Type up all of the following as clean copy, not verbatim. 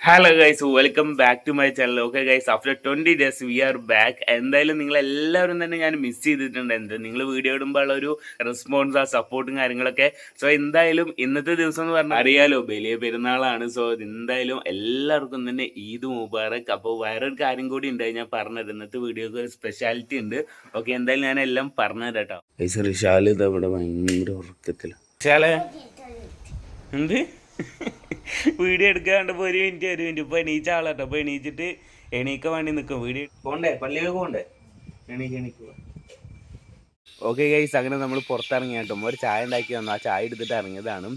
Hello guys, welcome back to my channel. Okay guys, after 20 days we are back. എന്തായാലും നിങ്ങളെല്ലാവരും തന്നെ ഞാൻ miss ചെയ്തിട്ടുണ്ട്. നിങ്ങൾ വീഡിയോ ഇടുമ്പോൾ ഒരു റെസ്പോൺസ്, ആ സപ്പോർട്ടും കാര്യങ്ങളൊക്കെ. സോ എന്തായാലും ഇന്നത്തെ ദിവസം എന്ന് പറഞ്ഞാൽ അറിയാലോ, വലിയ പെരുന്നാളാണ്. സോ എന്തായാലും എല്ലാവർക്കും തന്നെ ഈദ് മുബാറക്. അപ്പോൾ വേറൊരു കാര്യം കൂടി ഉണ്ട്, ഞാൻ പറഞ്ഞത് ഇന്നത്തെ വീഡിയോക്ക് ഒരു സ്പെഷ്യാലിറ്റി ഉണ്ട്. ഓക്കെ, എന്തായാലും ഞാൻ എല്ലാം പറഞ്ഞുതരാം കേട്ടോ. ഗൈസ്, റിഷാൽ ഇതവിടെ ഭയങ്കര ഉറക്കത്തില്ല. റിഷാലേ എന്ത് വീഡിയോ എടുക്കാണ്ടപ്പോൾ ഒരു മിനിറ്റ് ഇപ്പോൾ എണീച്ച ആളാട്ടോ. അപ്പോൾ എണീച്ചിട്ട് എണീക്കാൻ വേണ്ടി നിൽക്കും. വീഡിയോ പോണ്ടേ, പള്ളിയിലേക്ക് പോകണ്ടേ? എണീക്കുക. ഓക്കെ ഗൈസ്, അങ്ങനെ നമ്മൾ പുറത്തിറങ്ങി കേട്ടോ. ഒരു ചായ ഉണ്ടാക്കി വന്നു. ആ ചായ എടുത്തിട്ട് ഇറങ്ങിയതാണ്.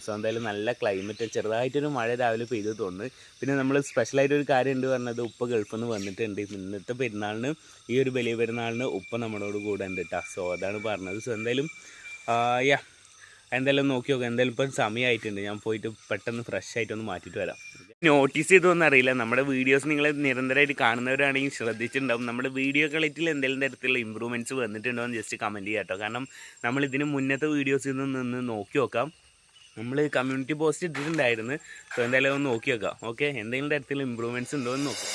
സോ എന്തായാലും നല്ല ക്ലൈമറ്റ്, ചെറുതായിട്ടൊരു മഴ രാവിലെ പെയ്തു തോന്നുന്നു. പിന്നെ നമ്മൾ സ്പെഷ്യലായിട്ടൊരു കാര്യം ഉണ്ട് പറഞ്ഞത്, ഉപ്പ ഗൾഫിൽ നിന്ന് വന്നിട്ടുണ്ട്. ഇന്നത്തെ പെരുന്നാളിന്, ഈ ഒരു വലിയ പെരുന്നാളിന് ഉപ്പ നമ്മളോട് കൂടെ ഉണ്ട് കേട്ടോ. സോ അതാണ് പറഞ്ഞത്. സോ എന്തായാലും എന്തായാലും നോക്കി നോക്കാം. എന്തായാലും ഇപ്പം സമയമായിട്ടുണ്ട്. ഞാൻ പോയിട്ട് പെട്ടെന്ന് ഫ്രഷ് ആയിട്ടൊന്ന് മാറ്റിയിട്ട് വരാം. നോട്ടീസ് ചെയ്തൊന്നും അറിയില്ല, നമ്മുടെ വീഡിയോസ് നിങ്ങൾ നിരന്തരമായിട്ട് കാണുന്നവരാണെങ്കിൽ ശ്രദ്ധിച്ചിട്ടുണ്ടാവും. നമ്മുടെ വീഡിയോ ക്വാളിറ്റിയിൽ എന്തെങ്കിലും തരത്തിലുള്ള ഇമ്പ്രൂവ്മെൻറ്റ്സ് വന്നിട്ടുണ്ടോ എന്ന് ജസ്റ്റ് കമൻറ്റ് ചെയ്യാം കേട്ടോ. കാരണം നമ്മൾ ഇതിന് മുന്നത്തെ വീഡിയോസിൽ നിന്ന് നോക്കി നോക്കാം. നമ്മൾ കമ്മ്യൂണിറ്റി പോസ്റ്റ് ഇട്ടിട്ടുണ്ടായിരുന്നു. സോ എന്തായാലും ഒന്ന് നോക്കി നോക്കാം. ഓക്കെ, എന്തെങ്കിലും തരത്തിലുള്ള ഇമ്പ്രൂവ്മെൻറ്റ്സ് ഉണ്ടോ എന്ന് നോക്കാം.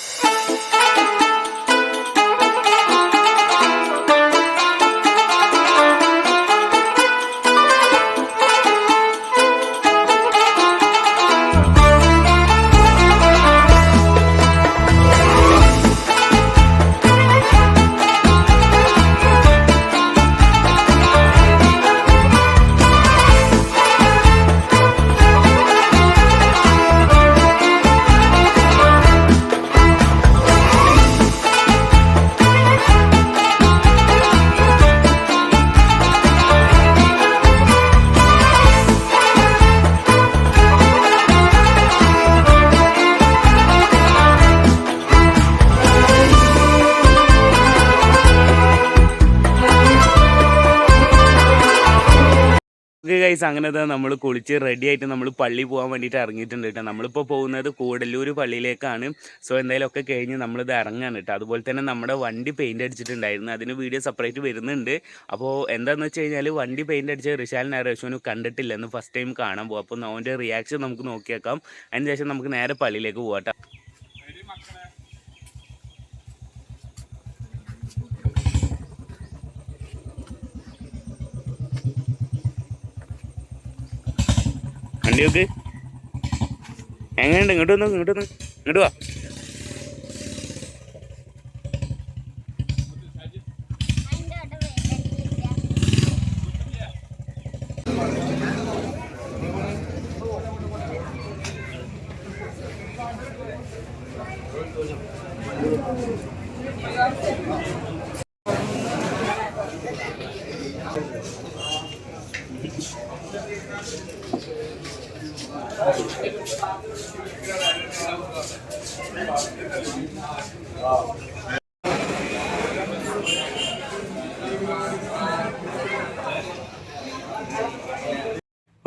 ഗൈസ്, അങ്ങനെ നമ്മൾ കുളിച്ച് റെഡി ആയിട്ട് നമ്മൾ പള്ളി പോകാൻ വേണ്ടിയിട്ട് ഇറങ്ങിയിട്ടുണ്ട് കേട്ടോ. നമ്മളിപ്പോൾ പോകുന്നത് കൂടല്ലൂർ പള്ളിയിലേക്കാണ്. സോ എന്തായാലും ഒക്കെ കഴിഞ്ഞ് നമ്മളിത് ഇറങ്ങാണ് കേട്ടോ. അതുപോലെ തന്നെ നമ്മുടെ വണ്ടി പെയിൻ്റ് അടിച്ചിട്ടുണ്ടായിരുന്നു. അതിന് വീഡിയോ സെപ്പറേറ്റ് വരുന്നുണ്ട്. അപ്പോൾ എന്താണെന്ന് വെച്ച് കഴിഞ്ഞാൽ, വണ്ടി പെയിൻ്റ് അടിച്ച റിഷാലിനെ റേഷോനും കണ്ടിട്ടില്ല, എന്ന് ഫസ്റ്റ് ടൈം കാണാൻ പോകും. അപ്പോൾ അവൻ്റെ റിയാക്ഷൻ നമുക്ക് നോക്കിയേക്കാം. അതിന് ശേഷം നമുക്ക് നേരെ പള്ളിയിലേക്ക് പോകാം കേട്ടോ. വണ്ടിയൊക്കെ എങ്ങനെയുണ്ട്? ഇങ്ങോട്ട് വാ.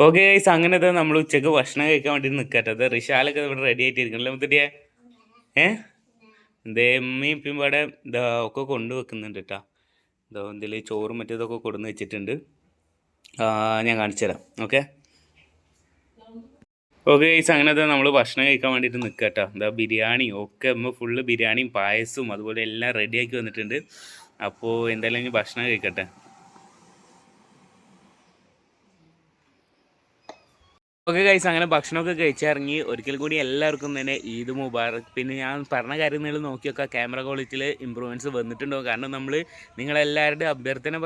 ഓക്കെ ഗൈസ്, അങ്ങനത്തെ നമ്മൾ ഉച്ചക്ക് ഭക്ഷണം കഴിക്കാൻ വേണ്ടി നിൽക്കട്ടത്. റിഷാലൊക്കെ ഇവിടെ റെഡി ആയിട്ടിരിക്കണല്ലോ മുത്തട്ടിയെ. എന്തേ ഉമ്മയും ഇപ്പം ഇവിടെ ഇതാ ഒക്കെ കൊണ്ടുവെക്കുന്നുണ്ട് കേട്ടോ. ഇതോ എന്തെങ്കിലും ചോറും മറ്റേതൊക്കെ കൊടുന്ന് വെച്ചിട്ടുണ്ട്. ഞാൻ കാണിച്ചു തരാം. ഓക്കെ ഗൈസ്, അങ്ങനത്തെ നമ്മൾ ഭക്ഷണം കഴിക്കാൻ വേണ്ടിയിട്ട് നിൽക്കുക കേട്ടോ. എന്താ ബിരിയാണി ഒക്കെ നമ്മൾ ഫുള്ള് ബിരിയാണിയും പായസവും അതുപോലെ എല്ലാം റെഡിയാക്കി വന്നിട്ടുണ്ട്. അപ്പോൾ എന്തായാലും ഇനി ഭക്ഷണം കഴിക്കട്ടെ. ഓക്കെ ഗൈസ്, അങ്ങനെ ഭക്ഷണമൊക്കെ കഴിച്ചിറങ്ങി. ഒരിക്കൽ കൂടി എല്ലാവർക്കും തന്നെ ഈദ് മുബാറക്. പിന്നെ ഞാൻ പറഞ്ഞ കാര്യങ്ങൾ നോക്കിയൊക്കെ ക്യാമറ ക്വാളിറ്റിയിൽ ഇമ്പ്രൂവ്മെൻറ്റ്സ് വന്നിട്ടുണ്ടോ? കാരണം നമ്മൾ നിങ്ങളെല്ലാവരുടെ അഭ്യർത്ഥന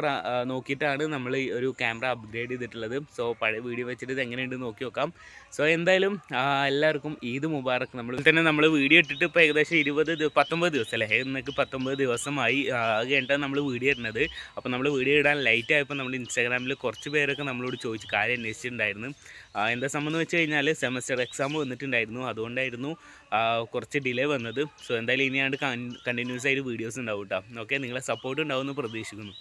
നോക്കിയിട്ടാണ് നമ്മൾ ഈ ഒരു ക്യാമറ അപ്ഗ്രേഡ് ചെയ്തിട്ടുള്ളത്. സോ പഴയ വീഡിയോ വെച്ചിട്ട് ഇത് എങ്ങനെയുണ്ട് നോക്കി നോക്കാം. സോ എന്തായാലും എല്ലാവർക്കും ഈദ് മുബാറക്. നമ്മൾ വീഡിയോ ഇട്ടിട്ട് ഇപ്പോൾ ഏകദേശം 19 ദിവസം അല്ലേ? ഇന്നേക്ക് 19 ദിവസമായി കഴിഞ്ഞിട്ടാണ് നമ്മൾ വീഡിയോ ഇടുന്നത്. അപ്പോൾ നമ്മൾ വീഡിയോ ഇടാൻ ലൈറ്റ് ആയപ്പോൾ നമ്മൾ ഇൻസ്റ്റാഗ്രാമിൽ കുറച്ച് പേരൊക്കെ നമ്മളോട് ചോദിച്ച് കാര്യം അന്വേഷിച്ചിട്ടുണ്ടായിരുന്നു. എന്താ സംബന്ധം വെച്ച് കഴിഞ്ഞാൽ സെമസ്റ്റർ എക്സാം വന്നിട്ടുണ്ടായിരുന്നു. അതുകൊണ്ടായിരുന്നു കുറച്ച് ഡിലേ വന്നത്. സോ എന്തായാലും ഇനിയാണ്ട് കണ്ടിന്യൂസ് ആയിട്ട് വീഡിയോസ് ഉണ്ടാവും കേട്ടോ. ഓക്കെ, നിങ്ങളെ സപ്പോർട്ട് ഉണ്ടാവുമെന്ന് പ്രതീക്ഷിക്കുന്നു.